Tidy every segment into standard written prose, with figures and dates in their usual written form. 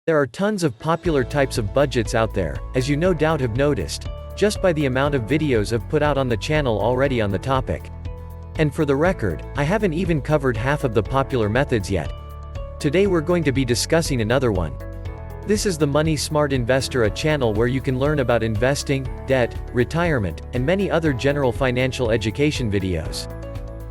There are tons of popular types of budgets out there, as you no doubt have noticed, just by the amount of videos I've put out on the channel already on the topic. And for the record, I haven't even covered half of the popular methods yet. Today we're going to be discussing another one. This is the Money Smart Investor, a channel where you can learn about investing, debt, retirement, and many other general financial education videos.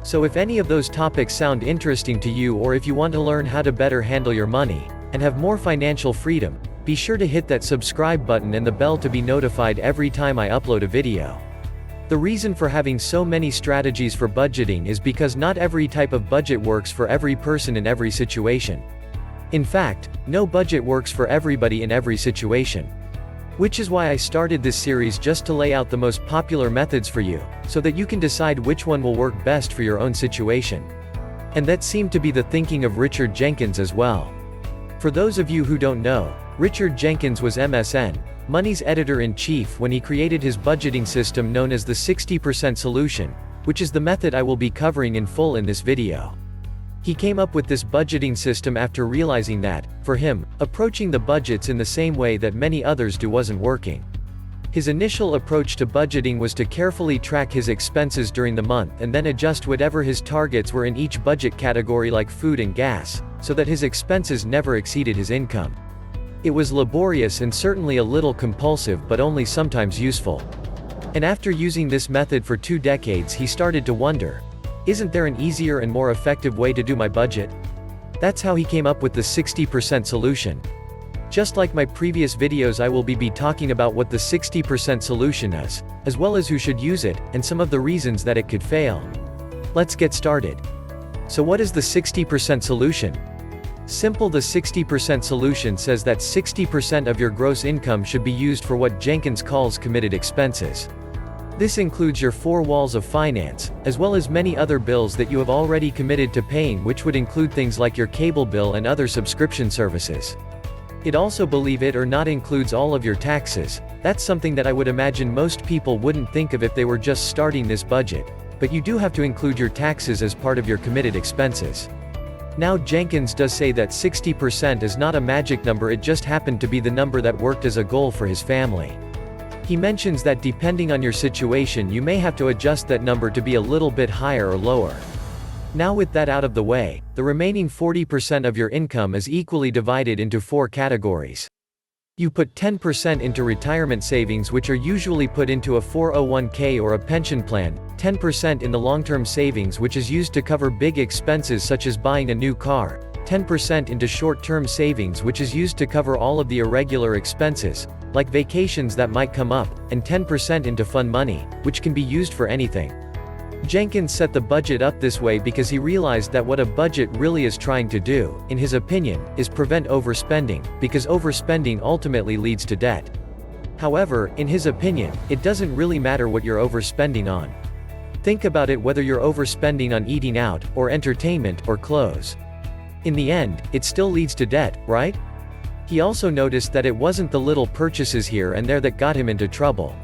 So if any of those topics sound interesting to you, or if you want to learn how to better handle your money, and have more financial freedom, be sure to hit that subscribe button and the bell to be notified every time I upload a video. The reason for having so many strategies for budgeting is because not every type of budget works for every person in every situation. In fact, no budget works for everybody in every situation. Which is why I started this series, just to lay out the most popular methods for you, so that you can decide which one will work best for your own situation. And that seemed to be the thinking of Richard Jenkins as well. For those of you who don't know, Richard Jenkins was MSN Money's editor-in-chief when he created his budgeting system known as the 60% solution, which is the method I will be covering in full in this video. He came up with this budgeting system after realizing that, for him, approaching the budgets in the same way that many others do wasn't working. His initial approach to budgeting was to carefully track his expenses during the month and then adjust whatever his targets were in each budget category, like food and gas, so that his expenses never exceeded his income. It was laborious and certainly a little compulsive, but only sometimes useful. And after using this method for 2 decades, he started to wonder, isn't there an easier and more effective way to do my budget? That's how he came up with the 60% solution. Just like my previous videos, I will be talking about what the 60% solution is, as well as who should use it, and some of the reasons that it could fail. Let's get started. So what is the 60% solution? Simple. The 60% solution says that 60% of your gross income should be used for what Jenkins calls committed expenses. This includes your 4 walls of finance, as well as many other bills that you have already committed to paying, which would include things like your cable bill and other subscription services. It also, believe it or not, includes all of your taxes. That's something that I would imagine most people wouldn't think of if they were just starting this budget, but you do have to include your taxes as part of your committed expenses. Now, Jenkins does say that 60% is not a magic number, it just happened to be the number that worked as a goal for his family. He mentions that depending on your situation, you may have to adjust that number to be a little bit higher or lower. Now, with that out of the way, the remaining 40% of your income is equally divided into 4 categories. You put 10% into retirement savings, which are usually put into a 401k or a pension plan, 10% in the long-term savings, which is used to cover big expenses such as buying a new car, 10% into short-term savings, which is used to cover all of the irregular expenses, like vacations that might come up, and 10% into fun money, which can be used for anything. Jenkins set the budget up this way because he realized that what a budget really is trying to do, in his opinion, is prevent overspending, because overspending ultimately leads to debt. However, in his opinion, it doesn't really matter what you're overspending on. Think about it, whether you're overspending on eating out, or entertainment, or clothes. In the end, it still leads to debt, right? He also noticed that it wasn't the little purchases here and there that got him into trouble.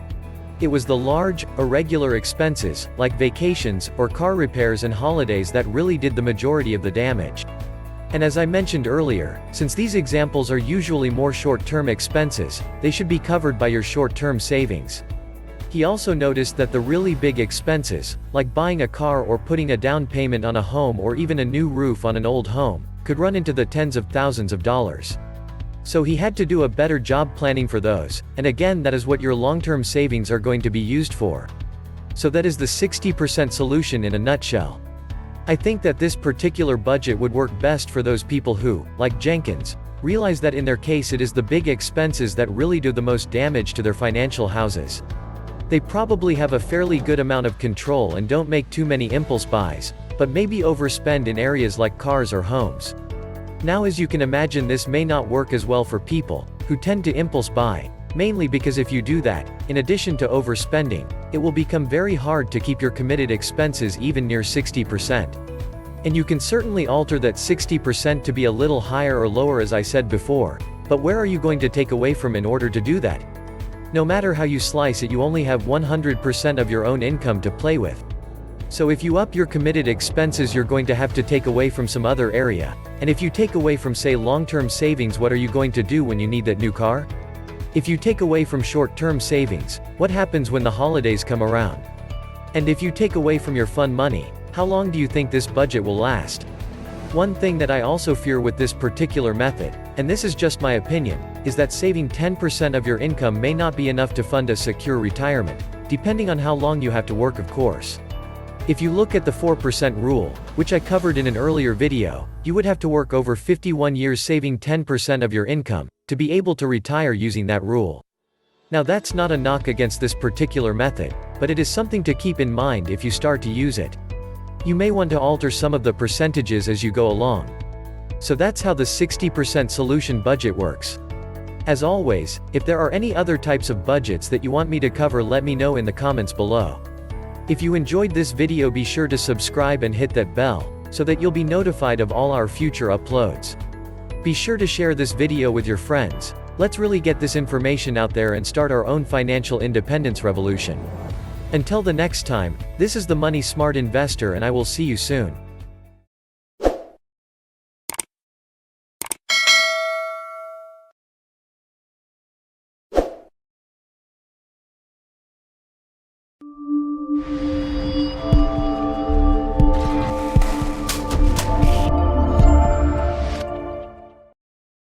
It was the large, irregular expenses, like vacations, or car repairs and holidays, that really did the majority of the damage. And as I mentioned earlier, since these examples are usually more short-term expenses, they should be covered by your short-term savings. He also noticed that the really big expenses, like buying a car or putting a down payment on a home or even a new roof on an old home, could run into the tens of thousands of dollars. So he had to do a better job planning for those, and again, that is what your long-term savings are going to be used for. So that is the 60% solution in a nutshell. I think that this particular budget would work best for those people who, like Jenkins, realize that in their case it is the big expenses that really do the most damage to their financial houses. They probably have a fairly good amount of control and don't make too many impulse buys, but maybe overspend in areas like cars or homes. Now, as you can imagine, this may not work as well for people who tend to impulse buy, mainly because if you do that, in addition to overspending, it will become very hard to keep your committed expenses even near 60%. And you can certainly alter that 60% to be a little higher or lower, as I said before, but where are you going to take away from in order to do that? No matter how you slice it, you only have 100% of your own income to play with. So if you up your committed expenses, you're going to have to take away from some other area. And if you take away from, say, long-term savings, what are you going to do when you need that new car? If you take away from short-term savings, what happens when the holidays come around? And if you take away from your fun money, how long do you think this budget will last? One thing that I also fear with this particular method, and this is just my opinion, is that saving 10% of your income may not be enough to fund a secure retirement, depending on how long you have to work, of course. If you look at the 4% rule, which I covered in an earlier video, you would have to work over 51 years saving 10% of your income, to be able to retire using that rule. Now that's not a knock against this particular method, but it is something to keep in mind if you start to use it. You may want to alter some of the percentages as you go along. So that's how the 60% solution budget works. As always, if there are any other types of budgets that you want me to cover, let me know in the comments below. If you enjoyed this video, be sure to subscribe and hit that bell, so that you'll be notified of all our future uploads. Be sure to share this video with your friends. Let's really get this information out there and start our own financial independence revolution. Until the next time, this is the Money Smart Investor, and I will see you soon.